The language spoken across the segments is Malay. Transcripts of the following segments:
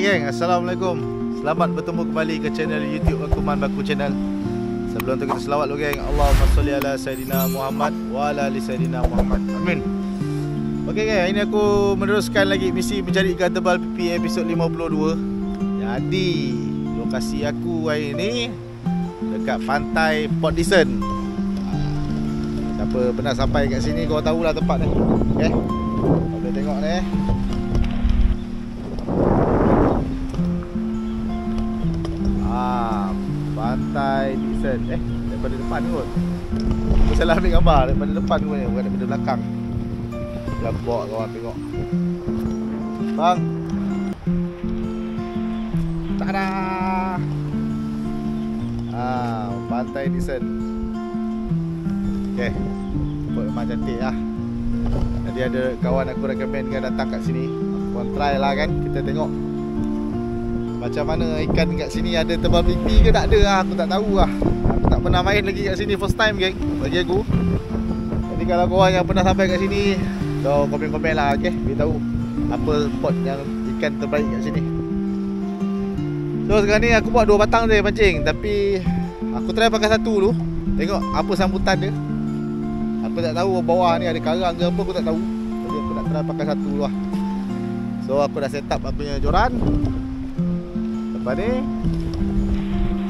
geng, Assalamualaikum. Selamat bertemu kembali ke channel YouTube aku, Man Baku Channel. Sebelum tu kita selawat dulu geng. Allahumma salli ala Sayyidina Muhammad wa ala ali Sayyidina Muhammad. Amin. Okey geng, hari ni aku meneruskan lagi misi mencari ikan tebal pipi episod 52. Jadi lokasi aku hari ni dekat pantai Port Dickson. Siapa pernah sampai kat sini kau tahulah tempat ni. Okey. Kau boleh tengok ni. Pantai Dickson. Daripada depan kot. Aku salah ambil gambar daripada depan kot ni, bukan daripada belakang. Dah bawa kawan tengok. Bang. Tada. Pantai Dickson. Okey. Buat memang cantik lah. Jadi ada kawan aku recommend kan datang kat sini. Korang try lah kan, kita tengok macam mana ikan kat sini, ada tebal pipi ke tak ada lah. Aku tak tahu lah. Aku tak pernah main lagi kat sini, first time geng bagi aku. Jadi kalau korang yang pernah sampai kat sini, kau komen-komen lah, okay? Beritahu apa spot yang ikan terbaik kat sini. So sekarang ni aku buat 2 batang je pancing, tapi aku try pakai satu dulu. Tengok apa sambutan dia. Aku tak tahu bawah ni ada karang ke apa, aku tak tahu. Jadi aku nak try pakai satu dulu lah. So aku dah set up aku punya joran. Lepas ni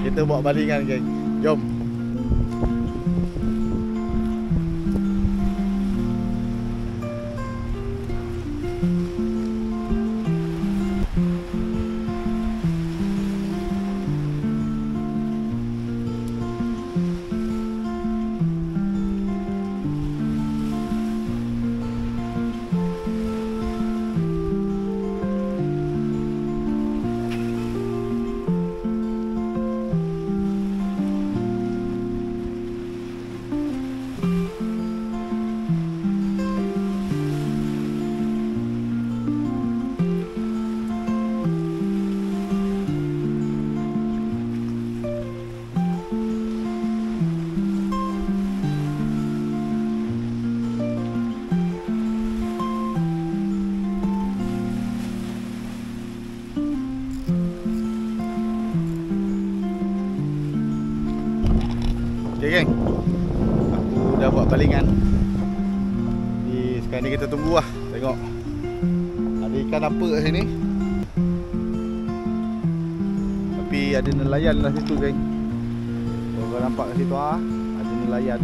kita bawa balingan geng. Jom. Okay geng, aku dah buat balingan. Sekarang ni kita tunggu lah. Tengok ada ikan apa kat sini. Tapi ada nelayan lah situ geng. Kalau kau nampak kat situ ada nelayan.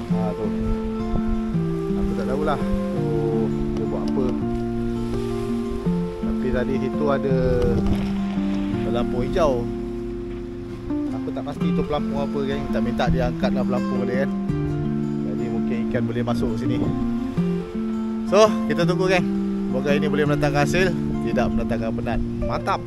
Tu aku tak tahulah tu dia buat apa. Tapi tadi situ ada pelampung hijau. Aku tak pasti itu pelampung apa geng. Tak minta dia angkat lah pelampung dia kan. Jadi mungkin ikan boleh masuk ke sini. So kita tunggu geng. Semoga ini boleh mendatangkan hasil, tidak mendatangkan penat. Mantap.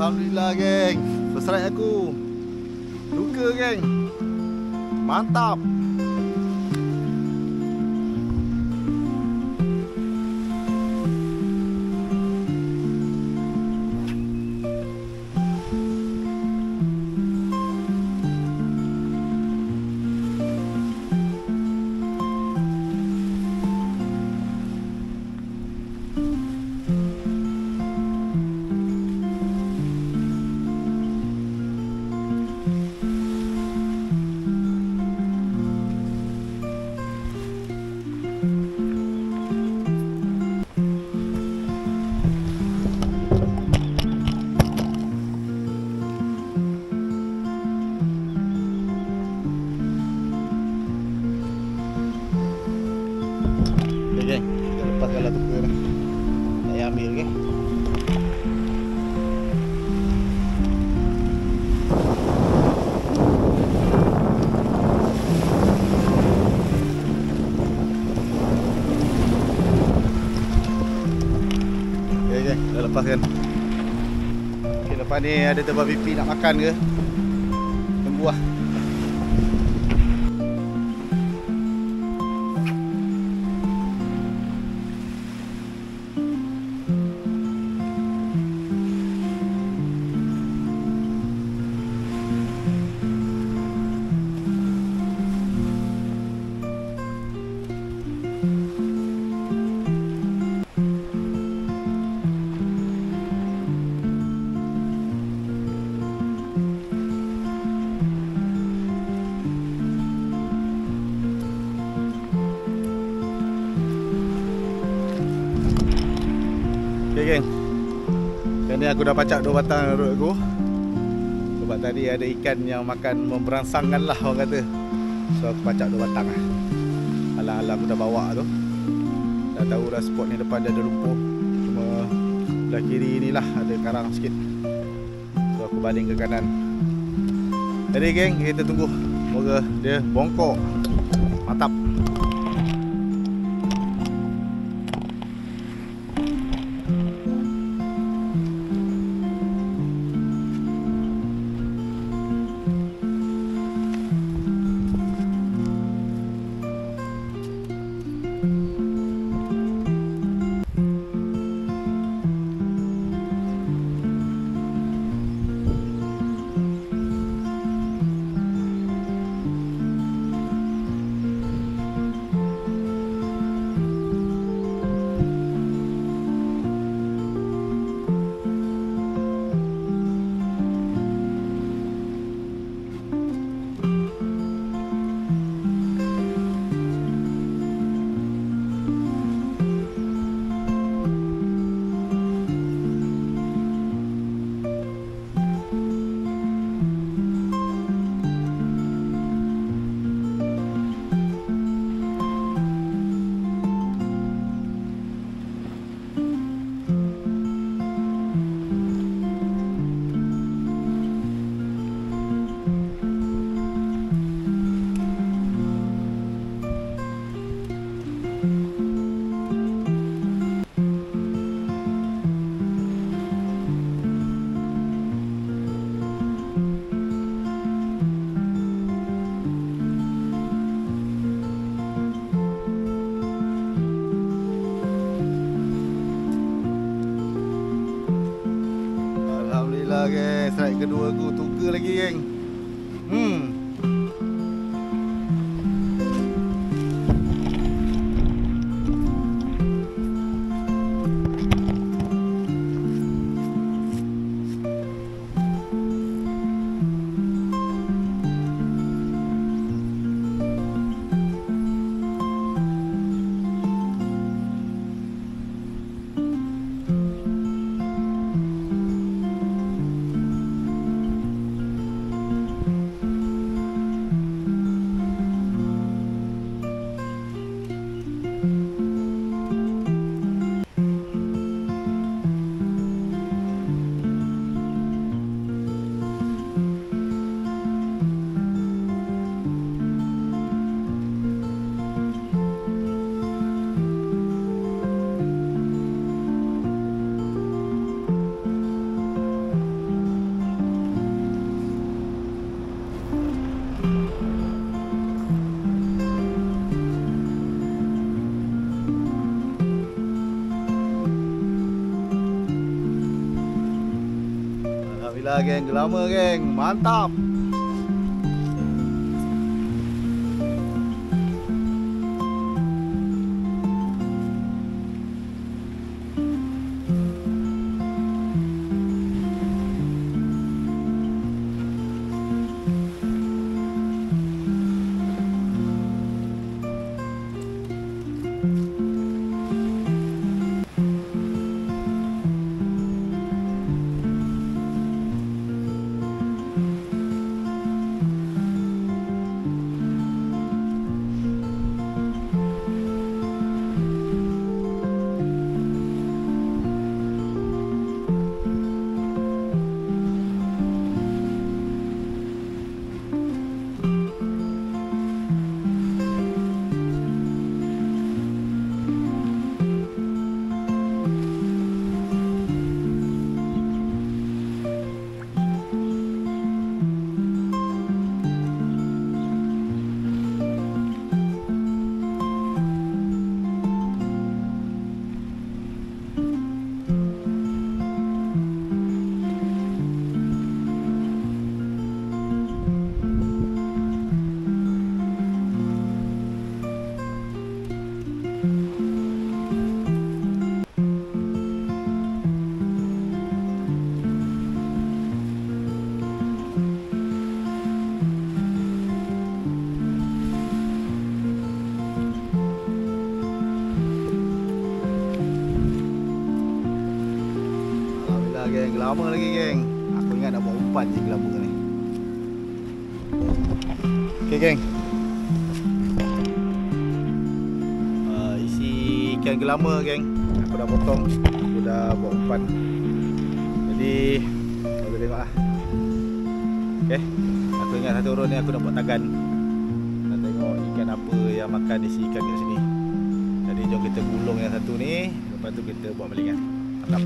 Alhamdulillah geng, berserai aku. Luka geng. Mantap. Geng, kita lepaskan lah tuka dah. Tak payah ambil geng. Okay geng, dah lepaskan. Okay, lepas ni ada tebal pipi nak makan ke? Tunggu lah. Okay geng, sekarang ni aku dah pacak 2 batang rod aku. Sebab tadi ada ikan yang makan memberangsangkan lah orang kata. So aku pacak 2 batang lah. Alang-alang aku dah bawa tu. Dah tahu dah spot ni depan dia ada lumpur. Cuma belah kiri ni lah ada karang sikit. So aku baling ke kanan. Jadi geng, kita tunggu. Semoga dia bongkok. Mantap. Alhamdulillah geng, strike kedua aku, tuga lagi geng. Alhamdulillah geng, gelama geng. Mantap. Geng, lama lagi geng. Aku ingat nak buat umpan je gelama ni. Okay geng, isi ikan gelama geng, aku dah potong. Aku dah buat umpan. Jadi kita tengok lah. Okay, aku ingat satu orang ni aku nak buat tagan. Nak tengok ikan apa yang makan isi ikan kat sini. Jadi jom kita gulung yang satu ni, lepas tu kita buat malingan. Mantap.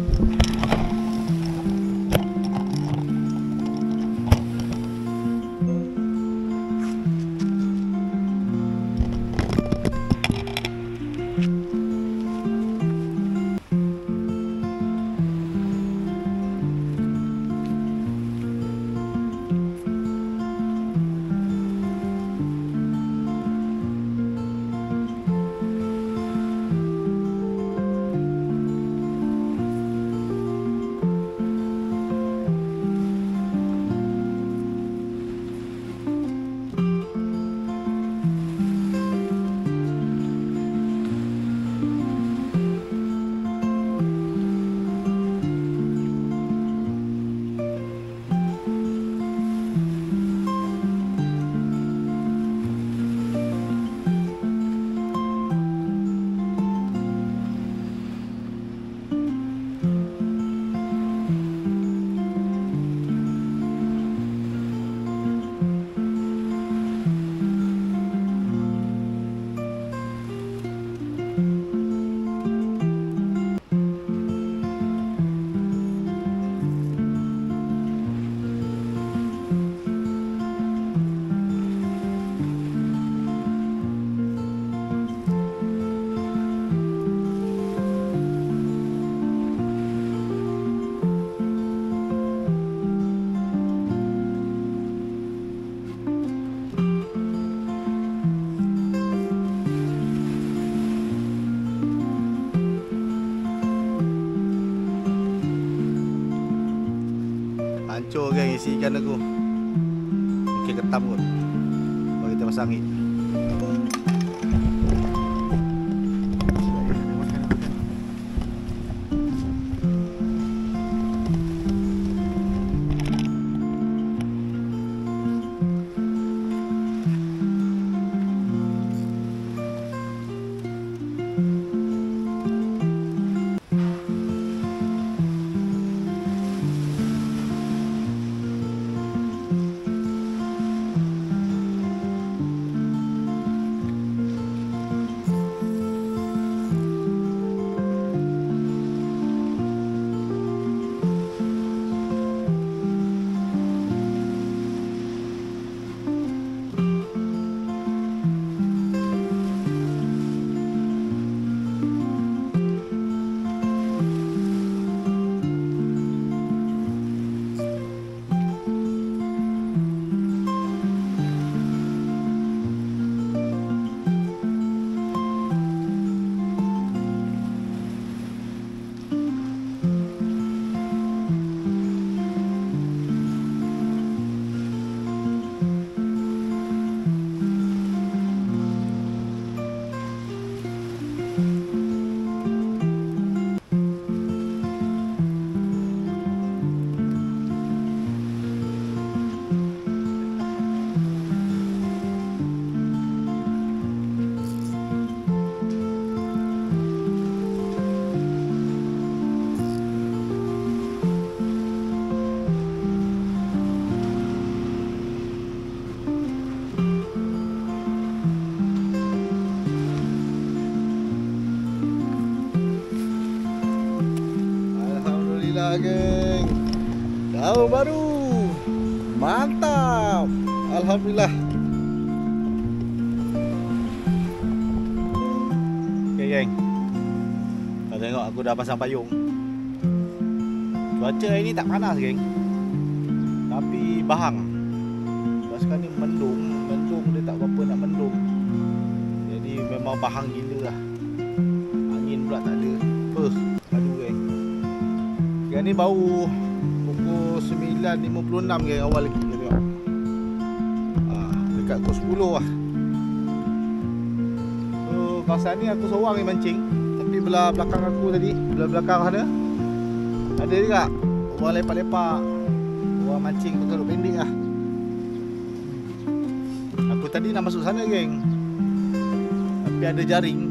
Hancur geng isi ikan aku. Okey, ketam kot. Mari kita pasang ni. daun baru. Mantap. Alhamdulillah. Okay geng, kau tengok aku dah pasang payung. Cuaca hari ni tak panas geng, tapi bahang. Sebab sekarang ni mendung dia tak berapa nak mendung. Jadi memang bahang gila lah. Angin pula tak ada. Aduh geng. Sekarang ni baru pukul 9.56 geng, awal lagi kita tengok. Dekat pukul 10 lah. So kawasan ni aku seorang ni mancing. Tapi belah belakang aku tadi, belah belakang sana ada juga orang lepak-lepak, orang mancing pakai rod pendek lah. Aku tadi nak masuk sana geng, tapi ada jaring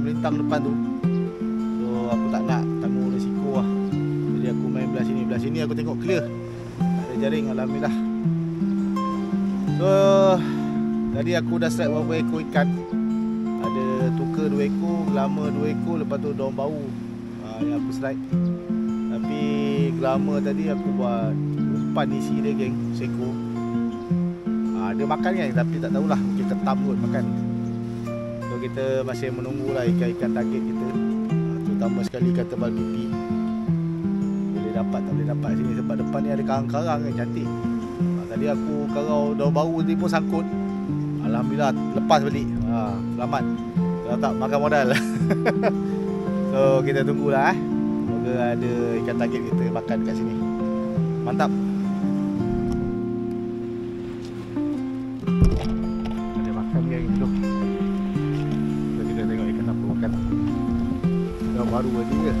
melintang depan tu. So aku tak nak tanggung risiko lah. Jadi aku main belah sini aku tengok clear, tak ada jaring, alhamdulillah. So tadi aku dah strike beberapa ekor ikan. Ada tuka 2 ekor, gelama 2 ekor, lepas tu daun bau yang aku strike. Tapi gelama tadi aku buat umpan isi dia geng, seko. Dia makan kan, tapi tak tahulah, mungkin ketam kot makan. So kita masih menunggulah ikan-ikan target kita, terutama sekali ikan tebal pipi. Boleh dapat tak boleh dapat sini, sebab depan ni ada karang-karang kan, cantik. Tadi aku karau daun bau tadi pun sangkut. Alhamdulillah lepas balik. Selamat. Kalau tak makan modal. So kita tunggulah semoga ada ikan target kita makan kat sini. Mantap. Ada makan geng tu. So kita tengok ikan apa makan. Daun baru tadi ke?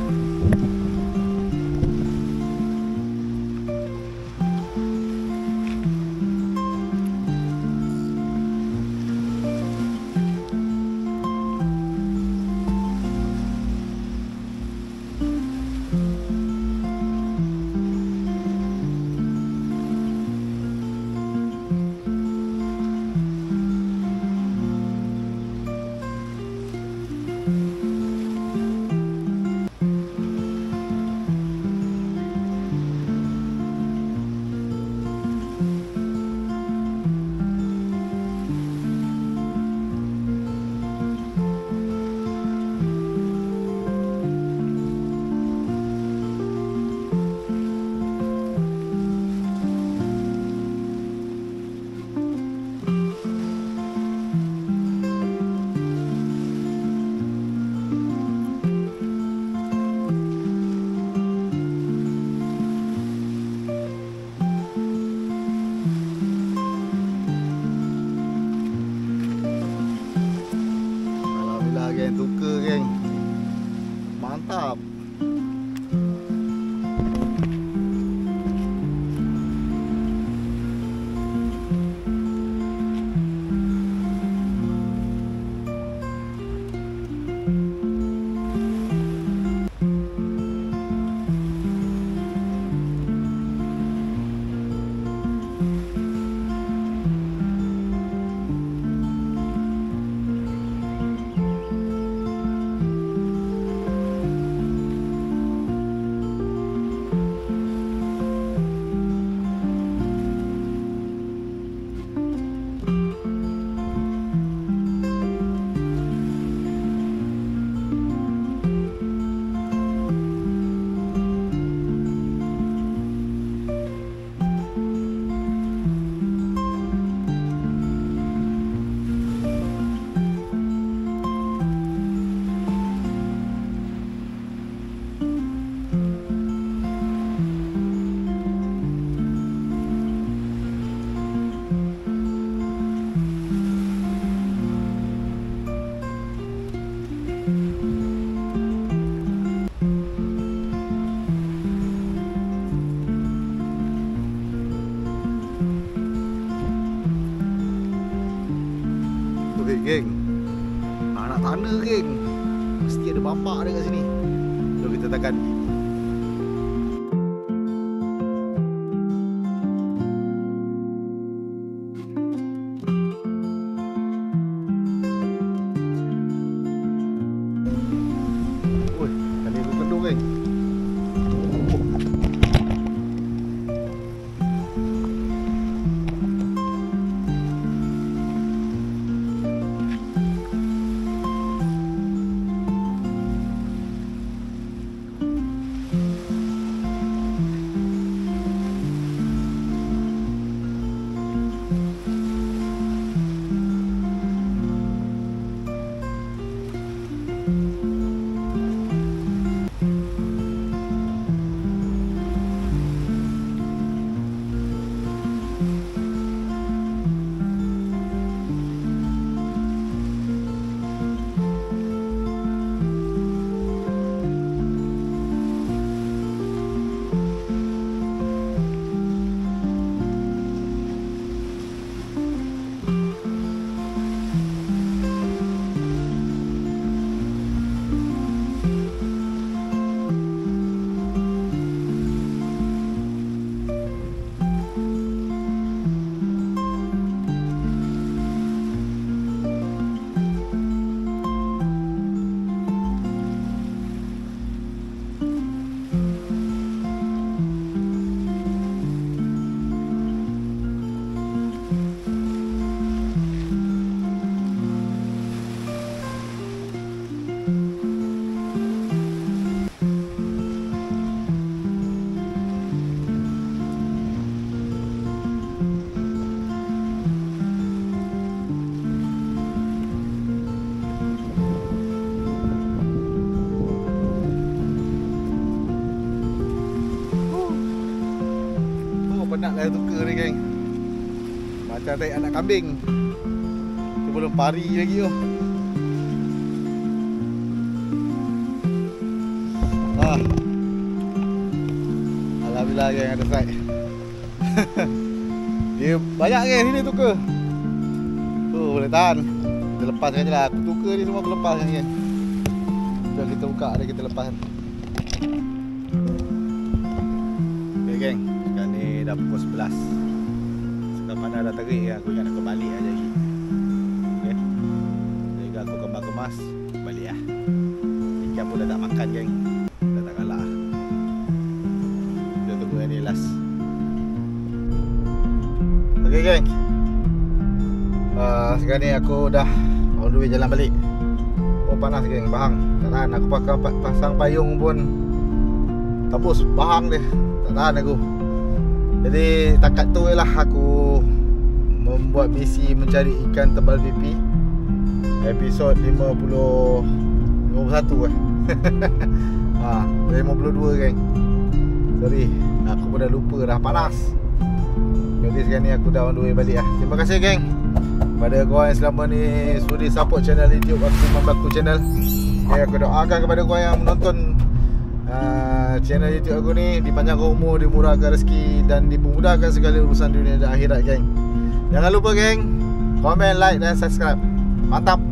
Tuka geng. Mantap. Geng, anak tanah geng, mesti ada bapak dia kat sini. Jom kita tekan. Oi, kali aku kendung geng. macam tarik anak kambing. Dia belum pari lagi tu. Alhamdulillah geng, ada strike. Dia banyak geng sini tuka. Tu boleh tahan. Kita lepaskan je lah. Aku tuka ni semua aku lepaskan geng. Jom kita buka dan kita lepaskan. Okay geng, sekarang ni dah pukul 11. Sekarang mana dah terik ya. Aku ingat nak kembali aja lagi. Okay. Jadi aku kemas-kemas balik lah. Ikan pun dah tak makan geng. Dah tak kalah. Kita tunggu yang ni last. Okay geng, sekarang ni aku dah on the way jalan balik. Oh panas geng, bahang. Tak tahan, aku pakai pasang payung pun tembus bahang dia. Tak tahan aku. Jadi takat tu je lah aku membuat misi mencari ikan tebal pipi. Episod 51 52 geng. Sorry, aku pun dah lupa dah panas. Jadi sekarang ni aku dah on the way balik lah. Terima kasih geng kepada korang yang selama ni sudi support channel YouTube aku, Mambaku Channel. Okay, aku doakan kepada korang yang menonton channel YouTube aku ni dipanjangkan umur, dimurahkan rezeki dan dimudahkan segala urusan dunia dan akhirat geng. Jangan lupa geng, komen, like dan subscribe. Mantap.